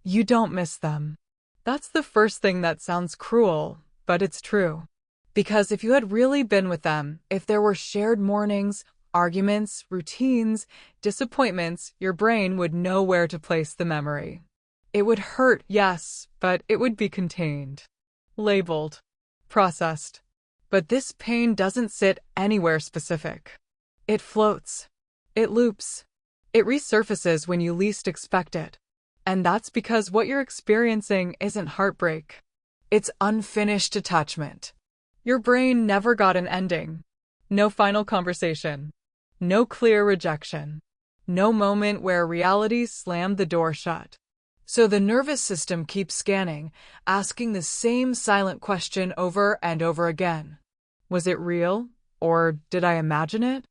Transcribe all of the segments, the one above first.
You don't miss them. That's the first thing that sounds cruel, but it's true. Because if you had really been with them, if there were shared mornings, arguments, routines, disappointments, your brain would know where to place the memory. It would hurt, yes, but it would be contained, labeled, processed. But this pain doesn't sit anywhere specific. It floats. It loops. It resurfaces when you least expect it. And that's because what you're experiencing isn't heartbreak. It's unfinished attachment. Your brain never got an ending. No final conversation. No clear rejection. No moment where reality slammed the door shut. So the nervous system keeps scanning, asking the same silent question over and over again. Was it real? Or did I imagine it?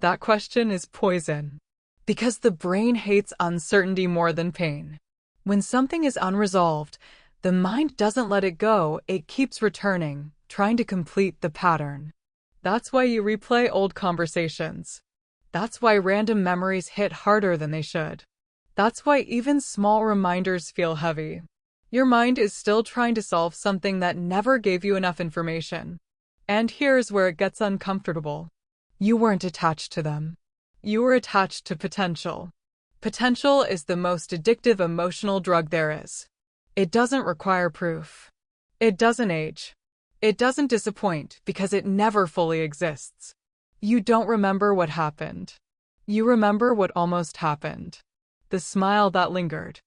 That question is poison. Because the brain hates uncertainty more than pain. When something is unresolved, the mind doesn't let it go, it keeps returning, trying to complete the pattern. That's why you replay old conversations. That's why random memories hit harder than they should. That's why even small reminders feel heavy. Your mind is still trying to solve something that never gave you enough information. And here's where it gets uncomfortable. You weren't attached to them. You were attached to potential. Potential is the most addictive emotional drug there is. It doesn't require proof. It doesn't age. It doesn't disappoint because it never fully exists. You don't remember what happened. You remember what almost happened. The smile that lingered.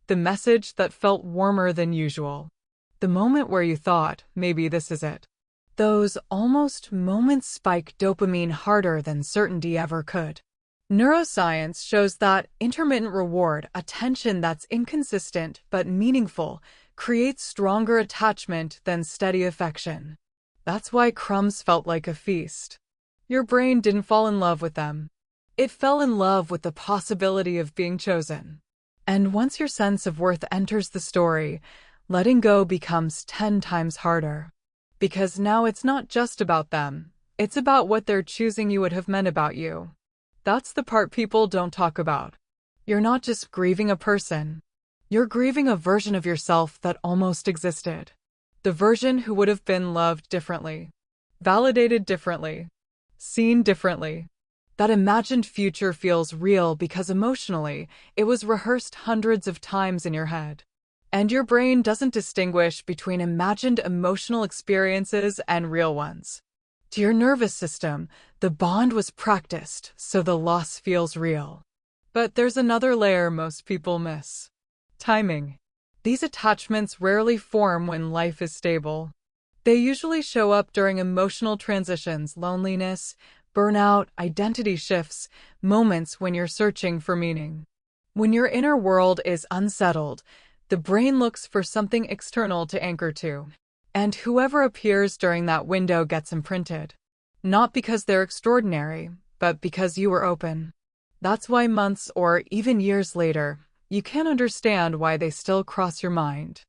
The message that felt warmer than usual. The moment where you thought, maybe this is it. Those almost moments spike dopamine harder than certainty ever could. Neuroscience shows that intermittent reward, attention that's inconsistent but meaningful, creates stronger attachment than steady affection. That's why crumbs felt like a feast. Your brain didn't fall in love with them. It fell in love with the possibility of being chosen. And once your sense of worth enters the story, letting go becomes 10 times harder. Because now it's not just about them, it's about what their choosing you would have meant about you. That's the part people don't talk about. You're not just grieving a person. You're grieving a version of yourself that almost existed. The version who would have been loved differently, validated differently, seen differently. That imagined future feels real because emotionally, it was rehearsed hundreds of times in your head. And your brain doesn't distinguish between imagined emotional experiences and real ones. To your nervous system, the bond was practiced, so the loss feels real. But there's another layer most people miss. Timing. These attachments rarely form when life is stable. They usually show up during emotional transitions, loneliness, burnout, identity shifts, moments when you're searching for meaning. When your inner world is unsettled, the brain looks for something external to anchor to. And whoever appears during that window gets imprinted. Not because they're extraordinary, but because you were open. That's why months or even years later, you can't understand why they still cross your mind.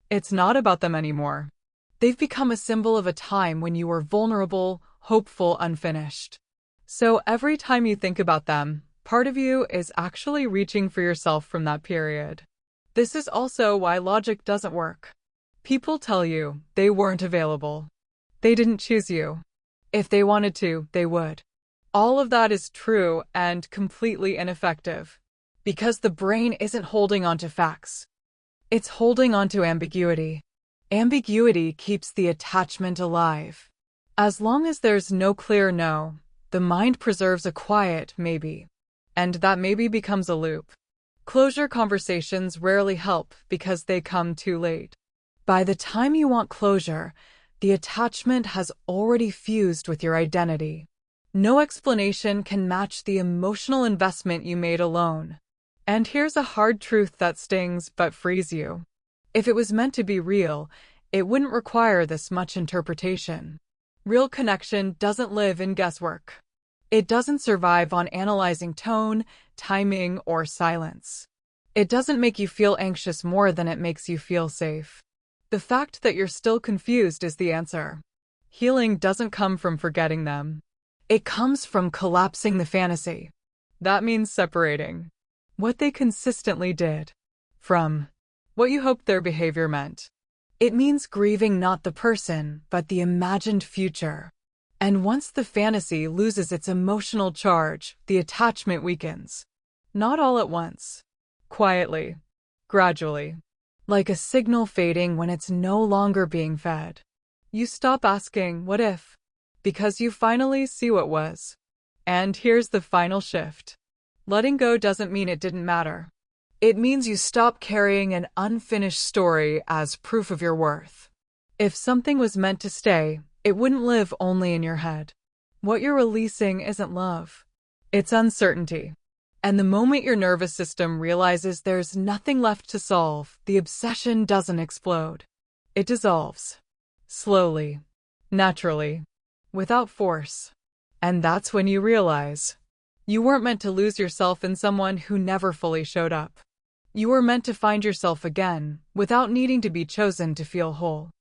It's not about them anymore. They've become a symbol of a time when you were vulnerable, hopeful, unfinished. So every time you think about them, part of you is actually reaching for yourself from that period. This is also why logic doesn't work. People tell you they weren't available. They didn't choose you. If they wanted to, they would. All of that is true and completely ineffective. Because the brain isn't holding on to facts. It's holding on to ambiguity. Ambiguity keeps the attachment alive. As long as there's no clear no, the mind preserves a quiet maybe. And that maybe becomes a loop. Closure conversations rarely help because they come too late. By the time you want closure, the attachment has already fused with your identity. No explanation can match the emotional investment you made alone. And here's a hard truth that stings but frees you. If it was meant to be real, it wouldn't require this much interpretation. Real connection doesn't live in guesswork. It doesn't survive on analyzing tone, timing, or silence. It doesn't make you feel anxious more than it makes you feel safe. The fact that you're still confused is the answer. Healing doesn't come from forgetting them. It comes from collapsing the fantasy. That means separating what they consistently did from what you hoped their behavior meant. It means grieving not the person, but the imagined future. And once the fantasy loses its emotional charge, the attachment weakens. Not all at once. Quietly. Gradually. Like a signal fading when it's no longer being fed. You stop asking, what if? Because you finally see what was. And here's the final shift. Letting go doesn't mean it didn't matter. It means you stop carrying an unfinished story as proof of your worth. If something was meant to stay, it wouldn't live only in your head. What you're releasing isn't love. It's uncertainty. And the moment your nervous system realizes there's nothing left to solve, the obsession doesn't explode. It dissolves. Slowly. Naturally. Without force. And that's when you realize you weren't meant to lose yourself in someone who never fully showed up. You were meant to find yourself again, without needing to be chosen to feel whole.